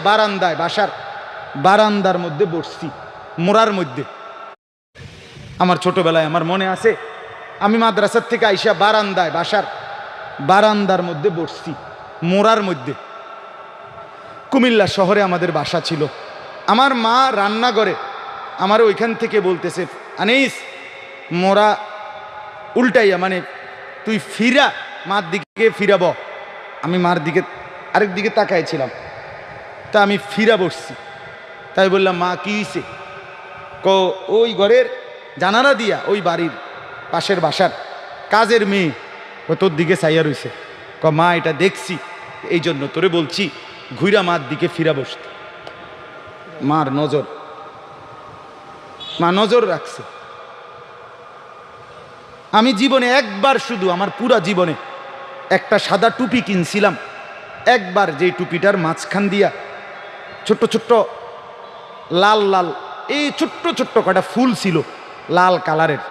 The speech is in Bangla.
বারান্দায়, বাসার বারান্দার মধ্যে বসছি, মোড়ার মধ্যে। আমার ছোটবেলায় আমার মনে আছে, আমি মাদ্রাসার থেকে আইসা বারান্দায়, বাসার বারান্দার মধ্যে বসছি, মোড়ার মধ্যে। কুমিল্লা শহরে আমাদের বাসা ছিল। আমার মা রান্নাঘরে আমার ওইখান থেকে বলতেছে, আনিস মোড়া উল্টাইয়া, মানে তুই ফিরা, মার দিকে ফিরাব। আমি মার দিকে আরেক দিকে তাকাইছিলাম, তা আমি ফিরা বসছি। তাই বললাম, মা কি হইছে? ওই ঘরের জানালা দিয়া ওই বাড়ির পাশের বাসার কাজের মেয়ে তোর দিকে চাইয়া রইছে। মা এটা দেখছি, এই জন্য তোরে বলছি ঘুরা মার দিকে ফিরা বসতে। মার নজর, মা নজর রাখছে। আমি জীবনে একবার, শুধু আমার পুরা জীবনে একটা সাদা টুপি কিনছিলাম একবার, যেই টুপিটার মাঝখান দিয়া ছোট্ট ছোট্ট লাল লাল এই ছোট্ট ছোট্ট কটা ফুল ছিল লাল কালারের।